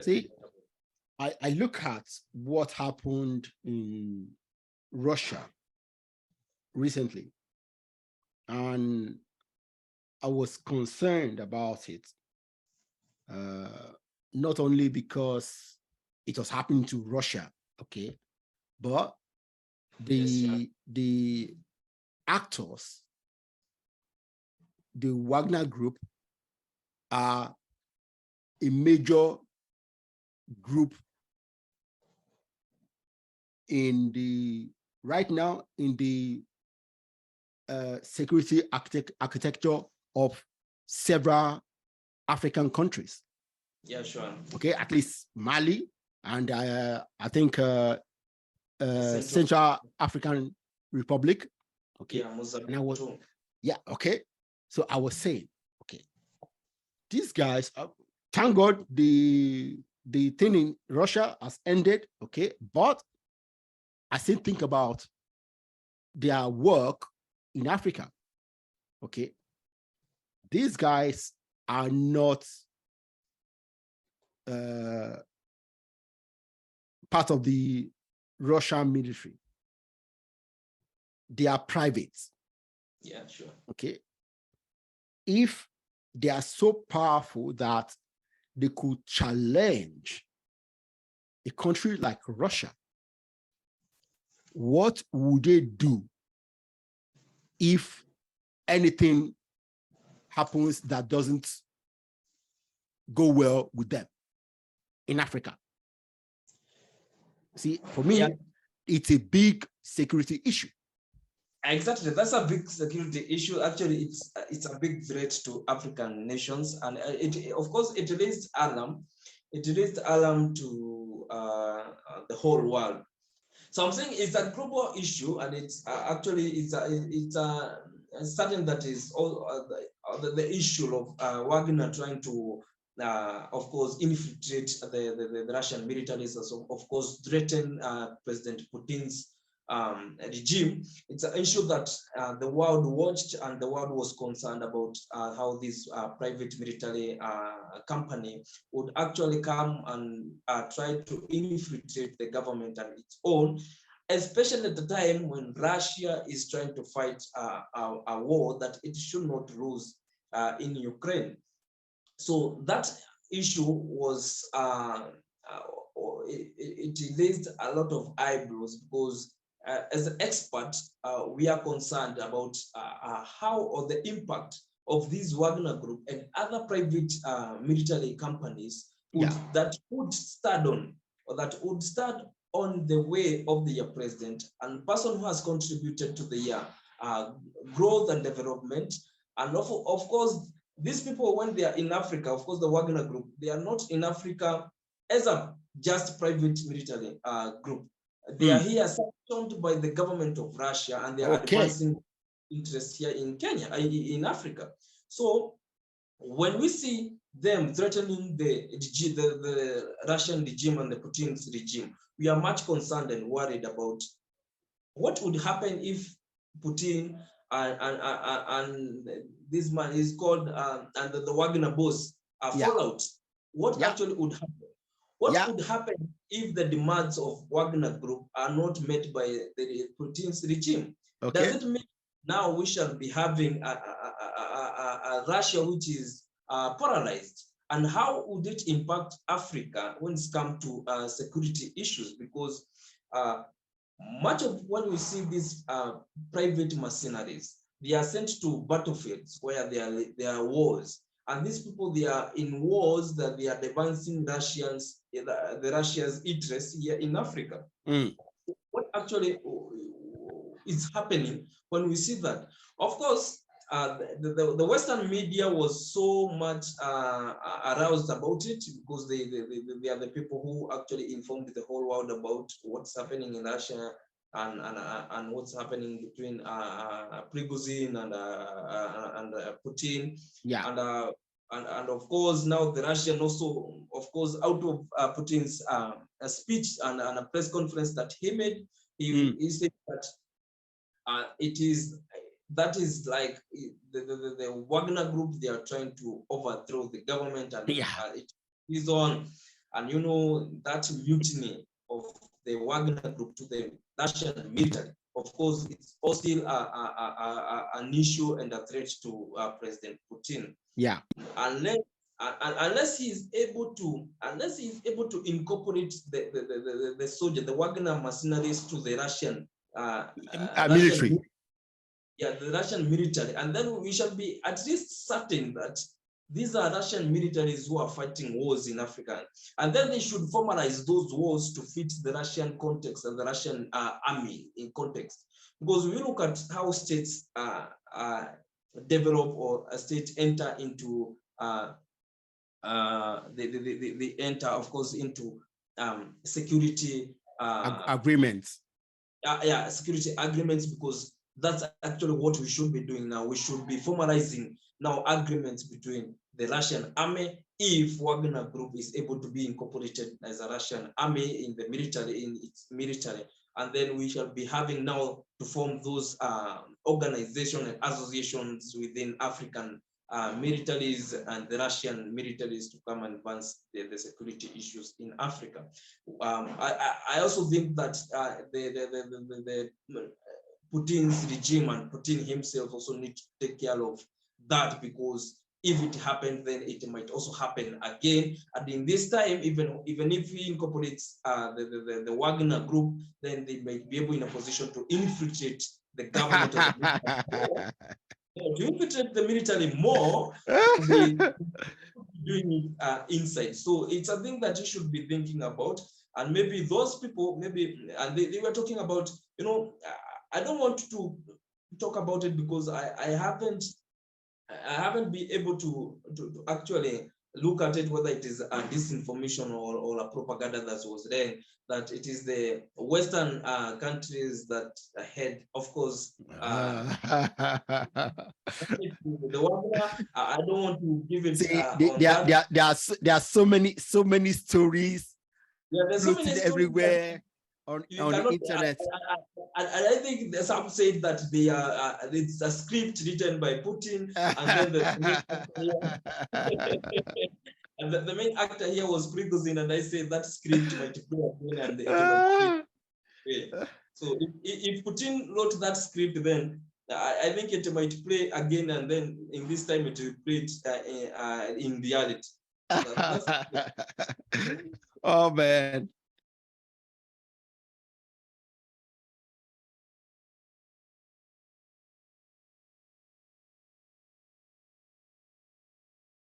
See, I look at what happened in Russia recently, and I was concerned about it, not only because it was happening to Russia, okay, but the actors, the Wagner group, are a major group in the right now in the security architecture of several African countries. Yeah, sure. Okay, at least Mali and I think Central African Republic. Okay, yeah, okay. So I was saying, okay, these guys, thank God the thing in Russia has ended. Okay, but I still think about their work in Africa. Okay, these guys are not part of the Russian military. They are private. Yeah, sure. Okay. If they are so powerful that they could challenge a country like Russia, what would they do if anything happens that doesn't go well with them in Africa? See, for me, it's a big security issue. Exactly, that's a big security issue. Actually, it's a big threat to African nations, and it, of course, it raised alarm. It raised alarm to the whole world. So I'm saying it's a global issue, and it's actually it's something that is all the issue of Wagner trying to, of course, infiltrate the Russian militaries, also, of course, threaten President Putin's regime. It's an issue that the world watched, and the world was concerned about how this private military company would actually come and try to infiltrate the government and its own, especially at the time when Russia is trying to fight a war that it should not lose in Ukraine. So that issue was, it raised a lot of eyebrows, because as an expert, we are concerned about how, or the impact of this Wagner group and other private military companies that would stand on, or that would stand on the way of the president and person who has contributed to the growth and development. And of course, these people, when they are in Africa, of course, the Wagner group, they are not in Africa as a just private military group. They are here sanctioned by the government of Russia, and they are advancing interests here in Kenya, in Africa. So when we see them threatening the Russian regime and the Putin's regime, we are much concerned and worried about what would happen if Putin and this man is called and the Wagner boss fall out. What actually would happen? What would happen if the demands of Wagner group are not met by the Putin's regime? Does it mean now we shall be having a Russia which is polarized? And how would it impact Africa when it comes to security issues? Because much of when we see these private mercenaries, they are sent to battlefields where there are wars. And these people, they are in wars that they are advancing the Russia's interests here in Africa. What actually is happening when we see that? Of course, the Western media was so much aroused about it, because they are the people who actually informed the whole world about what's happening in Russia and what's happening between Prigozhin and Putin. And of course, now the Russian also, of course, out of Putin's speech and a press conference that he made, he said that that is like the Wagner group, they are trying to overthrow the government, and it is on. And you know, that mutiny of the Wagner group to the Russian military, of course, it's all still an issue and a threat to President Putin. Yeah. Unless he is able to incorporate the soldier, the Wagner mercenaries to the Russian military. The Russian military, and then we shall be at least certain that these are Russian militaries who are fighting wars in Africa, and then they should formalize those wars to fit the Russian context and the Russian army in context. Because we look at how states develop or a state enter into they enter, of course, into security agreements. Security agreements, because that's actually what we should be doing now. We should be formalizing now agreements between the Russian army, if Wagner Group is able to be incorporated as a Russian army in the military, in its military, and then we shall be having now to form those organizations and associations within African militaries and the Russian militaries to come and advance the security issues in Africa. I also think that the Putin's regime and Putin himself also need to take care of that, because if it happened, then it might also happen again. And in this time, even if he incorporates the Wagner group, then they might be able in a position to infiltrate the government of the to infiltrate the military more, doing it inside. So it's a thing that you should be thinking about. And maybe those people, and they were talking about, you know, I don't want to talk about it because I haven't been able to actually look at it, whether it is a disinformation or a propaganda that was there, that it is the Western countries that had, of course, the Wagner. I don't want to give it. See, there are so many stories. Yeah, there's so many stories everywhere on the internet. I think some said that they are it's a script written by Putin, and then and the main actor here was Prigozhin, and I said that script might play again, and it might play. So if Putin wrote that script, then I think it might play again, and then in this time it will play in reality. Oh man.